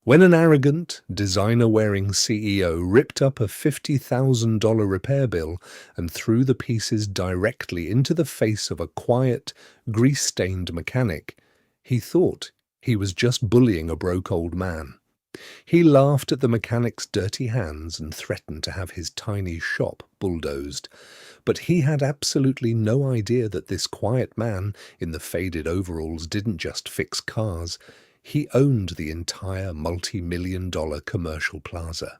When an arrogant, designer-wearing CEO ripped up a $50,000 repair bill and threw the pieces directly into the face of a quiet, grease-stained mechanic, he thought he was just bullying a broke old man. He laughed at the mechanic's dirty hands and threatened to have his tiny shop bulldozed. But he had absolutely no idea that this quiet man in the faded overalls didn't just fix cars. He owned the entire multi-million-dollar commercial plaza.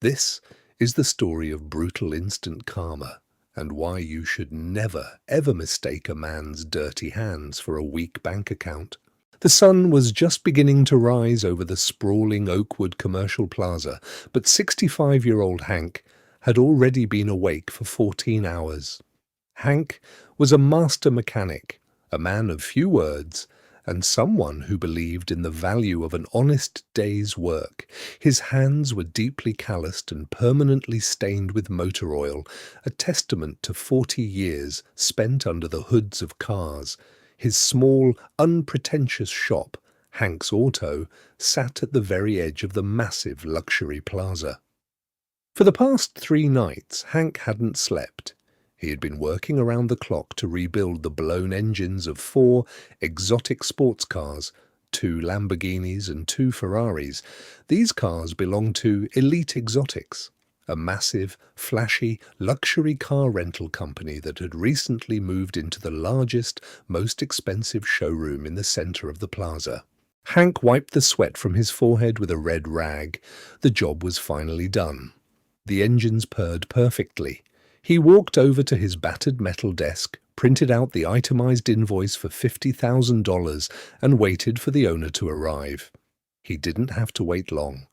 This is the story of brutal instant karma and why you should never, ever mistake a man's dirty hands for a weak bank account. The sun was just beginning to rise over the sprawling Oakwood commercial plaza, but 65-year-old Hank had already been awake for 14 hours. Hank was a master mechanic, a man of few words, and someone who believed in the value of an honest day's work. His hands were deeply calloused and permanently stained with motor oil, a testament to 40 years spent under the hoods of cars. His small, unpretentious shop, Hank's Auto, sat at the very edge of the massive luxury plaza. For the past 3 nights, Hank hadn't slept. He had been working around the clock to rebuild the blown engines of 4 exotic sports cars, 2 Lamborghinis and 2 Ferraris. These cars belonged to Elite Exotics, a massive, flashy, luxury car rental company that had recently moved into the largest, most expensive showroom in the center of the plaza. Hank wiped the sweat from his forehead with a red rag. The job was finally done. The engines purred perfectly. He walked over to his battered metal desk, printed out the itemized invoice for $50,000 and waited for the owner to arrive. He didn't have to wait long.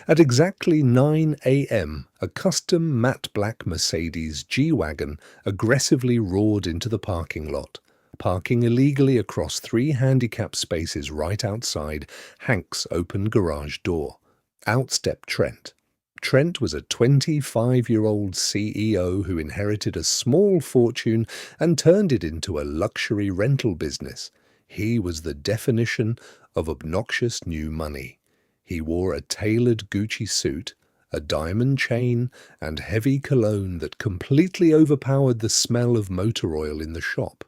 At exactly 9 a.m., a custom matte black Mercedes G-Wagon aggressively roared into the parking lot, parking illegally across 3 handicap spaces right outside Hank's open garage door. Out stepped Trent. Trent was a 25-year-old CEO who inherited a small fortune and turned it into a luxury rental business. He was the definition of obnoxious new money. He wore a tailored Gucci suit, a diamond chain, and heavy cologne that completely overpowered the smell of motor oil in the shop.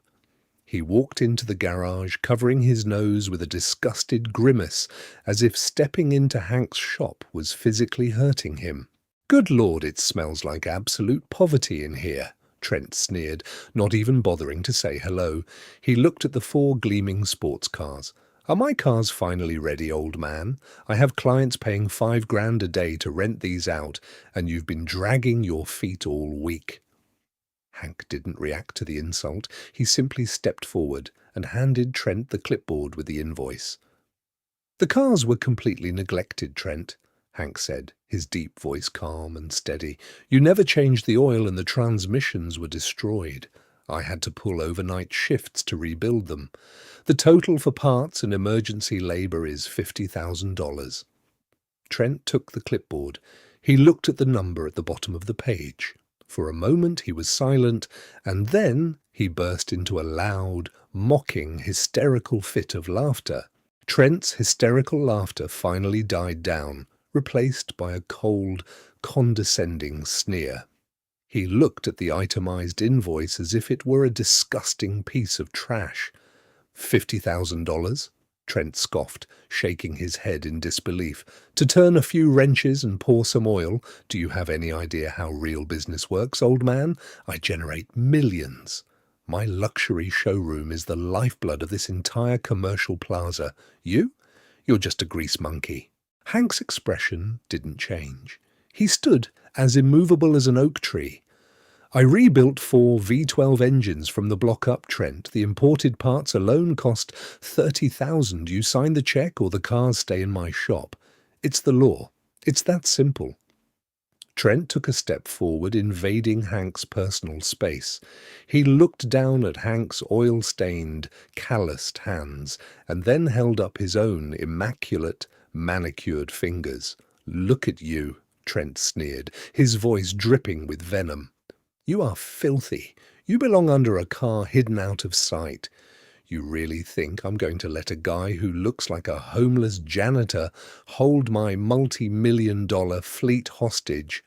He walked into the garage, covering his nose with a disgusted grimace, as if stepping into Hank's shop was physically hurting him. "Good Lord, it smells like absolute poverty in here," Trent sneered, not even bothering to say hello. He looked at the 4 gleaming sports cars. "Are my cars finally ready, old man? I have clients paying $5,000 a day to rent these out, and you've been dragging your feet all week." Hank didn't react to the insult. He simply stepped forward and handed Trent the clipboard with the invoice. "The cars were completely neglected, Trent," Hank said, his deep voice calm and steady. "You never changed the oil and the transmissions were destroyed. I had to pull overnight shifts to rebuild them. The total for parts and emergency labor is $50,000. Trent took the clipboard. He looked at the number at the bottom of the page. For a moment he was silent, and then he burst into a loud, mocking, hysterical fit of laughter. Trent's hysterical laughter finally died down, replaced by a cold, condescending sneer. He looked at the itemized invoice as if it were a disgusting piece of trash. $50,000? Trent scoffed, shaking his head in disbelief. "To turn a few wrenches and pour some oil? Do you have any idea how real business works, old man? I generate millions. My luxury showroom is the lifeblood of this entire commercial plaza. You're just a grease monkey." Hank's expression didn't change. He stood as immovable as an oak tree. "I rebuilt 4 V12 engines from the block up, Trent. The imported parts alone cost $30,000. You sign the check or the cars stay in my shop. It's the law. It's that simple." Trent took a step forward, invading Hank's personal space. He looked down at Hank's oil-stained, calloused hands, and then held up his own immaculate, manicured fingers. "Look at you," Trent sneered, his voice dripping with venom. "You are filthy. You belong under a car hidden out of sight. You really think I'm going to let a guy who looks like a homeless janitor hold my multi-million-dollar fleet hostage?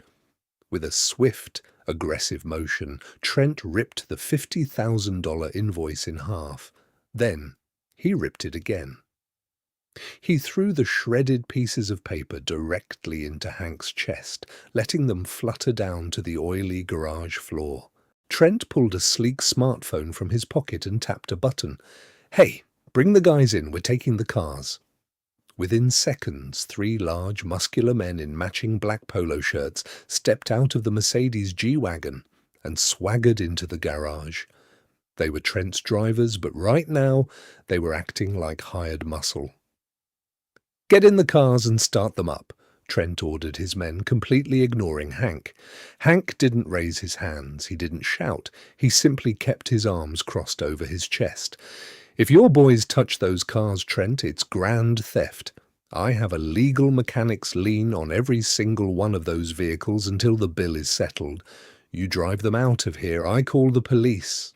With a swift, aggressive motion, Trent ripped the $50,000 invoice in half. Then he ripped it again. He threw the shredded pieces of paper directly into Hank's chest, letting them flutter down to the oily garage floor. Trent pulled a sleek smartphone from his pocket and tapped a button. "Hey, bring the guys in, we're taking the cars." Within seconds, 3 large, muscular men in matching black polo shirts stepped out of the Mercedes G-Wagon and swaggered into the garage. They were Trent's drivers, but right now they were acting like hired muscle. "Get in the cars and start them up," Trent ordered his men, completely ignoring Hank. Hank didn't raise his hands, he didn't shout, he simply kept his arms crossed over his chest. "If your boys touch those cars, Trent, it's grand theft. I have a legal mechanic's lien on every single one of those vehicles until the bill is settled. You drive them out of here, I call the police."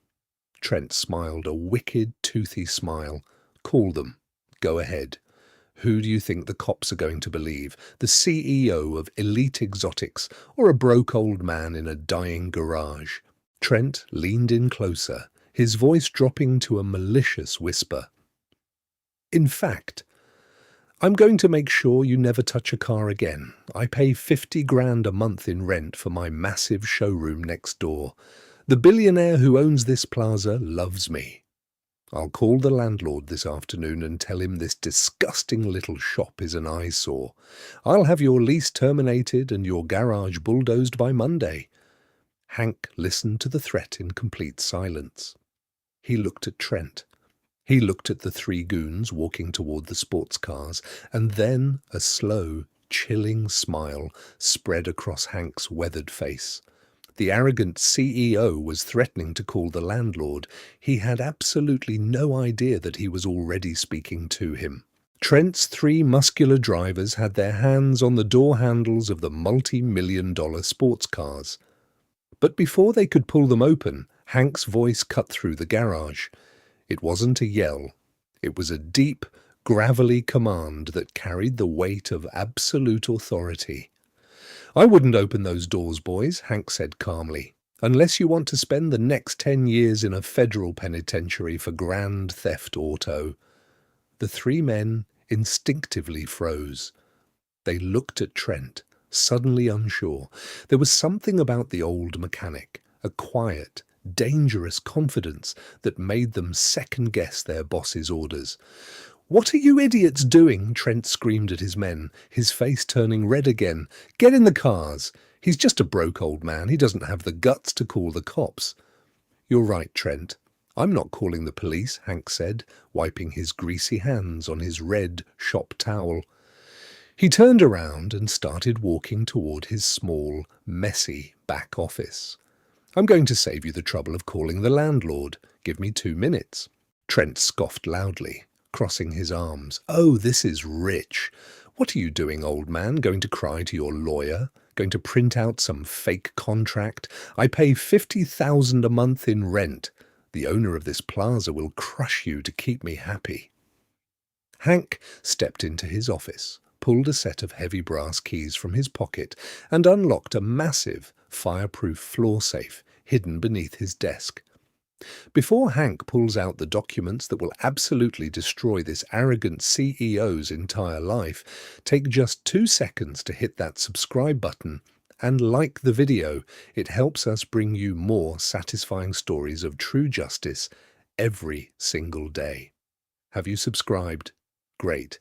Trent smiled, a wicked, toothy smile. "Call them. Go ahead. Who do you think the cops are going to believe? The CEO of Elite Exotics or a broke old man in a dying garage?" Trent leaned in closer, his voice dropping to a malicious whisper. "In fact, I'm going to make sure you never touch a car again. I pay 50 grand a month in rent for my massive showroom next door. The billionaire who owns this plaza loves me. I'll call the landlord this afternoon and tell him this disgusting little shop is an eyesore. I'll have your lease terminated and your garage bulldozed by Monday." Hank listened to the threat in complete silence. He looked at Trent. He looked at the 3 goons walking toward the sports cars, and then a slow, chilling smile spread across Hank's weathered face. The arrogant CEO was threatening to call the landlord. He had absolutely no idea that he was already speaking to him. Trent's 3 muscular drivers had their hands on the door handles of the multi-million-dollar sports cars. But before they could pull them open, Hank's voice cut through the garage. It wasn't a yell. It was a deep, gravelly command that carried the weight of absolute authority. "I wouldn't open those doors, boys," Hank said calmly, "unless you want to spend the next 10 years in a federal penitentiary for grand theft auto." The 3 men instinctively froze. They looked at Trent, suddenly unsure. There was something about the old mechanic, a quiet, dangerous confidence that made them second-guess their boss's orders. "What are you idiots doing?" Trent screamed at his men, his face turning red again. "Get in the cars. He's just a broke old man. He doesn't have the guts to call the cops." "You're right, Trent. I'm not calling the police," Hank said, wiping his greasy hands on his red shop towel. He turned around and started walking toward his small, messy back office. "I'm going to save you the trouble of calling the landlord. Give me 2 minutes. Trent scoffed loudly, crossing his arms. "Oh, this is rich. What are you doing, old man? Going to cry to your lawyer? Going to print out some fake contract? I pay 50,000 a month in rent. The owner of this plaza will crush you to keep me happy." Hank stepped into his office, pulled a set of heavy brass keys from his pocket, and unlocked a massive, fireproof floor safe hidden beneath his desk. Before Hank pulls out the documents that will absolutely destroy this arrogant CEO's entire life, take just 2 seconds to hit that subscribe button and like the video. It helps us bring you more satisfying stories of true justice every single day. Have you subscribed? Great.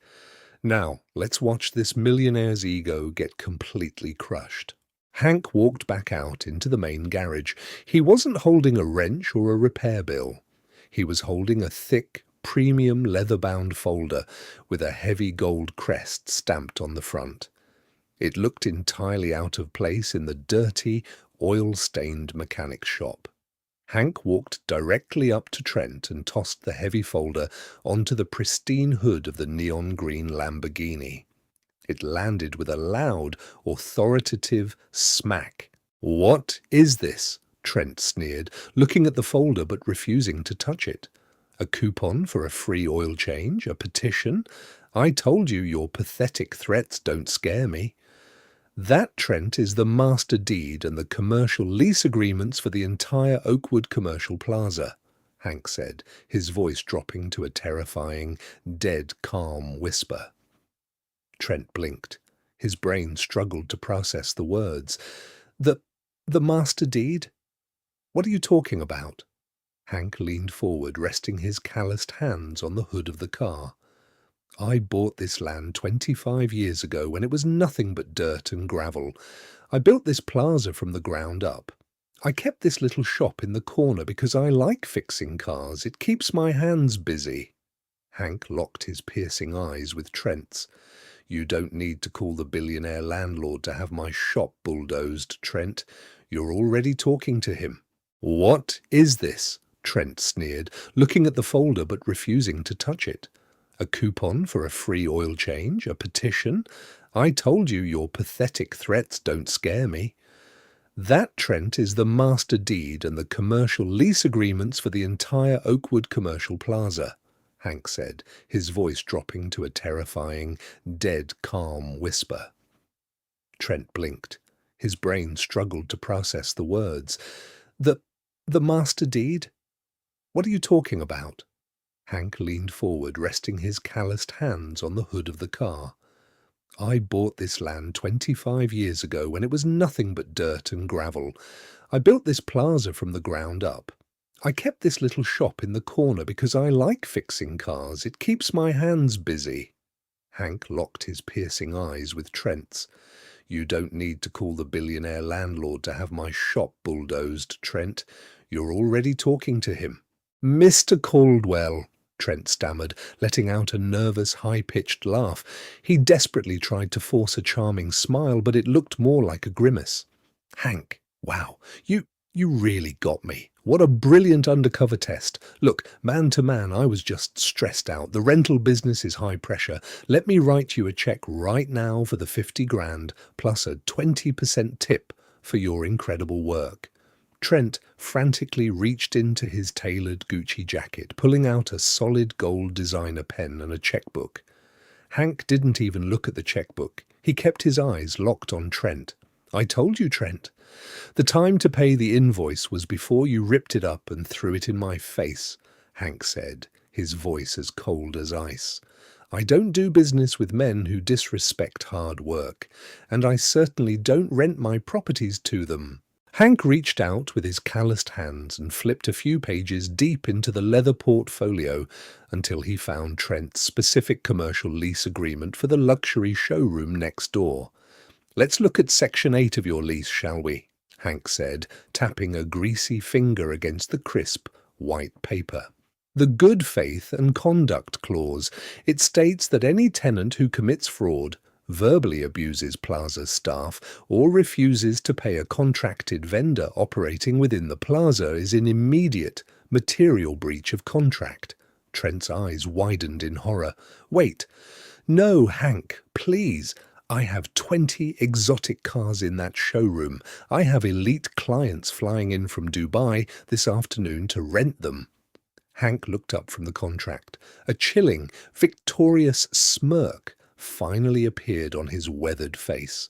Now, let's watch this millionaire's ego get completely crushed. Hank walked back out into the main garage. He wasn't holding a wrench or a repair bill. He was holding a thick, premium leather-bound folder with a heavy gold crest stamped on the front. It looked entirely out of place in the dirty, oil-stained mechanic shop. Hank walked directly up to Trent and tossed the heavy folder onto the pristine hood of the neon-green Lamborghini. It landed with a loud, authoritative smack. "What is this?" Trent sneered, looking at the folder but refusing to touch it. A coupon for a free oil change? A petition? I told you your pathetic threats don't scare me. That, Trent, is the master deed and the commercial lease agreements for the entire Oakwood Commercial Plaza, Hank said, his voice dropping to a terrifying, dead calm whisper. Trent blinked. His brain struggled to process the words. The master deed? What are you talking about? Hank leaned forward, resting his calloused hands on the hood of the car. I bought this land 25 years ago when it was nothing but dirt and gravel. I built this plaza from the ground up. I kept this little shop in the corner because I like fixing cars. It keeps my hands busy. Hank locked his piercing eyes with Trent's. You don't need to call the billionaire landlord to have my shop bulldozed, Trent. You're already talking to him. What is this? Trent sneered, looking at the folder but refusing to touch it. A coupon for a free oil change? A petition? I told you your pathetic threats don't scare me. That, Trent, is the master deed and the commercial lease agreements for the entire Oakwood Commercial Plaza, Hank said, his voice dropping to a terrifying, dead calm whisper. Trent blinked. His brain struggled to process the words. The master deed? What are you talking about? Hank leaned forward, resting his calloused hands on the hood of the car. I bought this land 25 years ago when it was nothing but dirt and gravel. I built this plaza from the ground up. I kept this little shop in the corner because I like fixing cars. It keeps my hands busy. Hank locked his piercing eyes with Trent's. You don't need to call the billionaire landlord to have my shop bulldozed, Trent. You're already talking to him. Mr. Caldwell, Trent stammered, letting out a nervous, high-pitched laugh. He desperately tried to force a charming smile, but it looked more like a grimace. Hank, wow, you really got me. What a brilliant undercover test. Look, man to man, I was just stressed out. The rental business is high pressure. Let me write you a check right now for the 50 grand, plus a 20% tip for your incredible work. Trent frantically reached into his tailored Gucci jacket, pulling out a solid gold designer pen and a checkbook. Hank didn't even look at the checkbook. He kept his eyes locked on Trent. I told you, Trent. The time to pay the invoice was before you ripped it up and threw it in my face, Hank said, his voice as cold as ice. I don't do business with men who disrespect hard work, and I certainly don't rent my properties to them. Hank reached out with his calloused hands and flipped a few pages deep into the leather portfolio until he found Trent's specific commercial lease agreement for the luxury showroom next door. Let's look at Section 8 of your lease, shall we? Hank said, tapping a greasy finger against the crisp, white paper. The good faith and conduct clause. It states that any tenant who commits fraud, verbally abuses Plaza's staff, or refuses to pay a contracted vendor operating within the plaza is in immediate, material breach of contract. Trent's eyes widened in horror. Wait. No, Hank, please. I have 20 exotic cars in that showroom. I have elite clients flying in from Dubai this afternoon to rent them. Hank looked up from the contract. A chilling, victorious smirk finally appeared on his weathered face.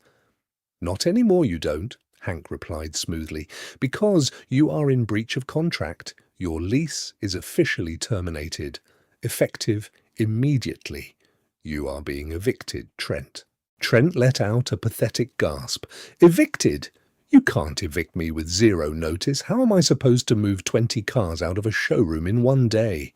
Not any more you don't, Hank replied smoothly. Because you are in breach of contract, your lease is officially terminated. Effective immediately. You are being evicted, Trent. Trent let out a pathetic gasp. Evicted? You can't evict me with zero notice. How am I supposed to move 20 cars out of a showroom in one day?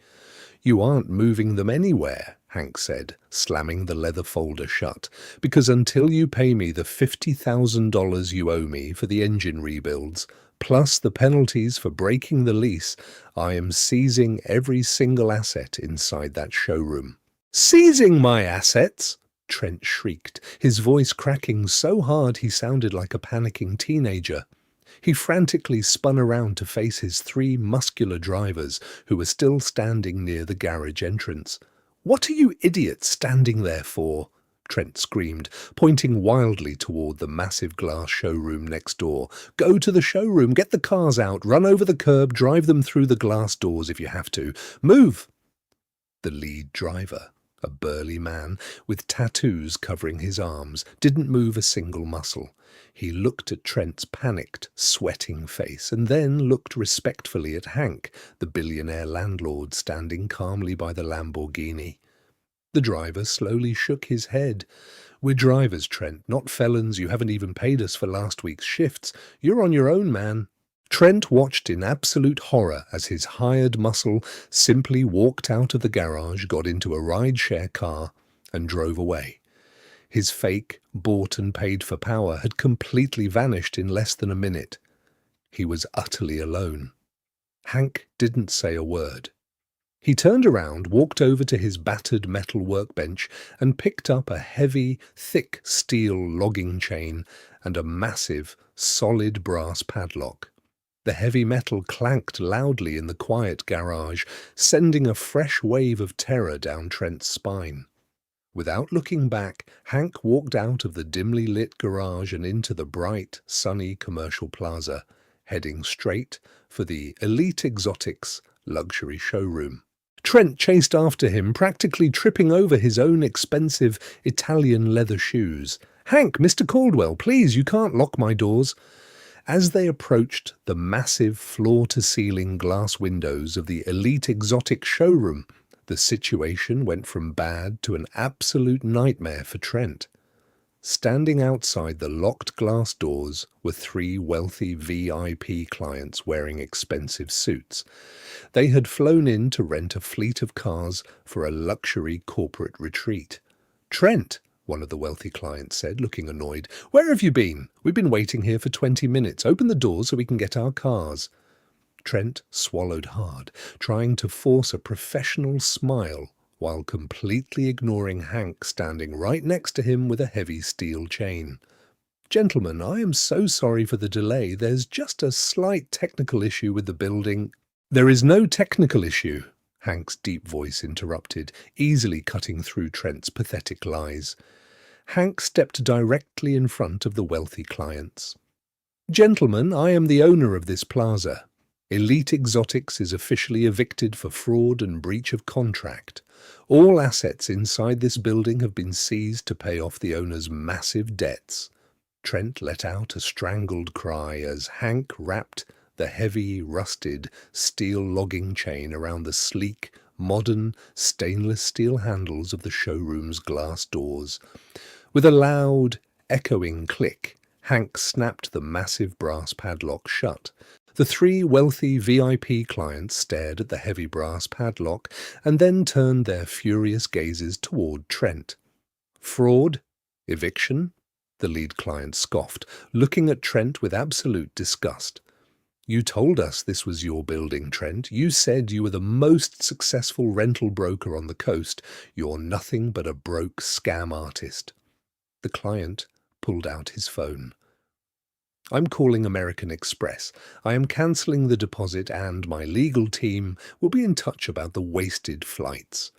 You aren't moving them anywhere, Hank said, slamming the leather folder shut, because until you pay me the $50,000 you owe me for the engine rebuilds, plus the penalties for breaking the lease, I am seizing every single asset inside that showroom. Seizing my assets? Trent shrieked, his voice cracking so hard he sounded like a panicking teenager. He frantically spun around to face his 3 muscular drivers who were still standing near the garage entrance. What are you idiots standing there for? Trent screamed, pointing wildly toward the massive glass showroom next door. "Go to the showroom, get the cars out, run over the curb, drive them through the glass doors if you have to. Move!" The lead driver, a burly man with tattoos covering his arms, didn't move a single muscle. He looked at Trent's panicked, sweating face and then looked respectfully at Hank, the billionaire landlord standing calmly by the Lamborghini. The driver slowly shook his head. "We're drivers, Trent, not felons. You haven't even paid us for last week's shifts. You're on your own, man." Trent watched in absolute horror as his hired muscle simply walked out of the garage, got into a ride-share car, and drove away. His fake, bought and paid for power had completely vanished in less than a minute. He was utterly alone. Hank didn't say a word. He turned around, walked over to his battered metal workbench, and picked up a heavy, thick steel logging chain and a massive, solid brass padlock. The heavy metal clanked loudly in the quiet garage, sending a fresh wave of terror down Trent's spine. Without looking back, Hank walked out of the dimly lit garage and into the bright, sunny commercial plaza, heading straight for the Elite Exotics luxury showroom. Trent chased after him, practically tripping over his own expensive Italian leather shoes. "Hank, Mr. Caldwell, please, you can't lock my doors." As they approached the massive floor-to-ceiling glass windows of the Elite Exotic showroom, the situation went from bad to an absolute nightmare for Trent. Standing outside the locked glass doors were three wealthy VIP clients wearing expensive suits. They had flown in to rent a fleet of cars for a luxury corporate retreat. "Trent," one of the wealthy clients said, looking annoyed, "where have you been? We've been waiting here for 20 minutes. Open the door so we can get our cars." Trent swallowed hard, trying to force a professional smile while completely ignoring Hank standing right next to him with a heavy steel chain. "Gentlemen, I am so sorry for the delay. There's just a slight technical issue with the building." "There is no technical issue," Hank's deep voice interrupted, easily cutting through Trent's pathetic lies. Hank stepped directly in front of the wealthy clients. "Gentlemen, I am the owner of this plaza. Elite Exotics is officially evicted for fraud and breach of contract. All assets inside this building have been seized to pay off the owner's massive debts." Trent let out a strangled cry as Hank wrapped the heavy, rusted steel logging chain around the sleek, modern, stainless steel handles of the showroom's glass doors. With a loud, echoing click, Hank snapped the massive brass padlock shut. The three wealthy VIP clients stared at the heavy brass padlock and then turned their furious gazes toward Trent. "Fraud? Eviction?" the lead client scoffed, looking at Trent with absolute disgust. "You told us this was your building, Trent. You said you were the most successful rental broker on the coast. You're nothing but a broke scam artist." The client pulled out his phone. "I'm calling American Express. I am cancelling the deposit and my legal team will be in touch about the wasted flights."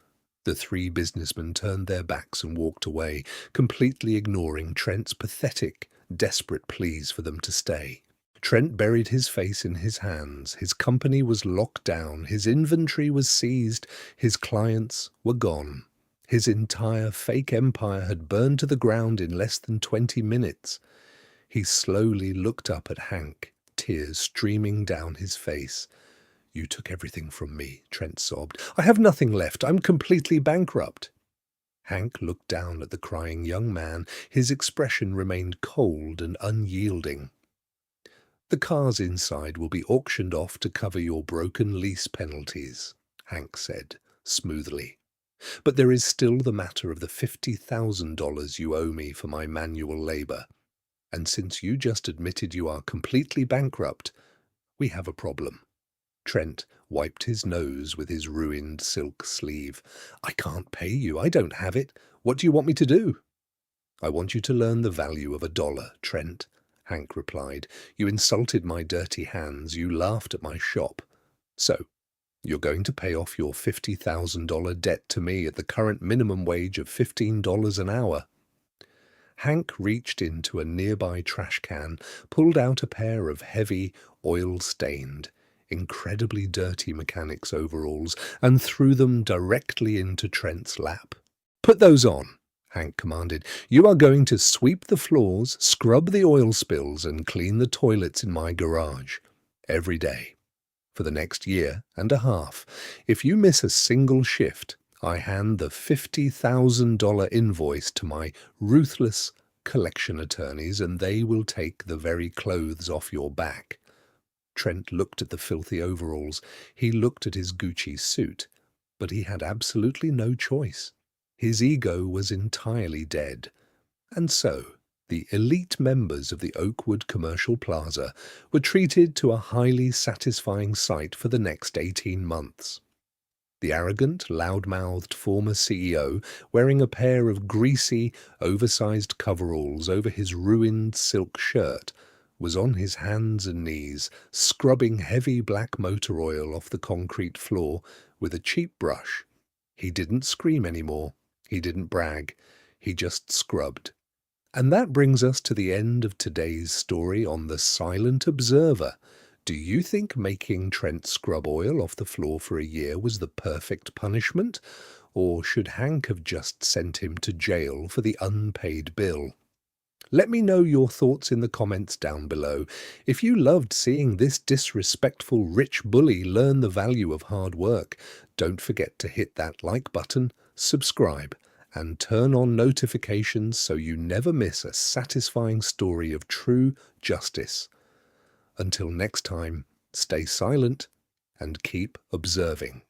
The three businessmen turned their backs and walked away, completely ignoring Trent's pathetic, desperate pleas for them to stay. Trent buried his face in his hands. His company was locked down. His inventory was seized. His clients were gone. His entire fake empire had burned to the ground in less than 20 minutes. He slowly looked up at Hank, tears streaming down his face. "You took everything from me," Trent sobbed. "I have nothing left. I'm completely bankrupt." Hank looked down at the crying young man. His expression remained cold and unyielding. "The cars inside will be auctioned off to cover your broken lease penalties," Hank said, smoothly. "But there is still the matter of the $50,000 you owe me for my manual labor. And since you just admitted you are completely bankrupt, we have a problem." Trent wiped his nose with his ruined silk sleeve. "I can't pay you. I don't have it. What do you want me to do?" "I want you to learn the value of $1, Trent," Hank replied. "You insulted my dirty hands. You laughed at my shop. So, you're going to pay off your $50,000 debt to me at the current minimum wage of $15 an hour." Hank reached into a nearby trash can, pulled out a pair of heavy, oil-stained, incredibly dirty mechanic's overalls, and threw them directly into Trent's lap. "Put those on," Hank commanded. "You are going to sweep the floors, scrub the oil spills, and clean the toilets in my garage. Every day. For the next year and a half. If you miss a single shift, I hand the $50,000 invoice to my ruthless collection attorneys, and they will take the very clothes off your back." Trent looked at the filthy overalls. He looked at his Gucci suit. But he had absolutely no choice. His ego was entirely dead. And so, the elite members of the Oakwood Commercial Plaza were treated to a highly satisfying sight for the next 18 months. The arrogant, loud-mouthed former CEO, wearing a pair of greasy, oversized coveralls over his ruined silk shirt, was on his hands and knees, scrubbing heavy black motor oil off the concrete floor with a cheap brush. He didn't scream anymore. He didn't brag. He just scrubbed. And that brings us to the end of today's story on The Silent Observer. Do you think making Trent scrub oil off the floor for a year was the perfect punishment? Or should Hank have just sent him to jail for the unpaid bill? Let me know your thoughts in the comments down below. If you loved seeing this disrespectful rich bully learn the value of hard work, don't forget to hit that like button, subscribe, and turn on notifications so you never miss a satisfying story of true justice. Until next time, stay silent and keep observing.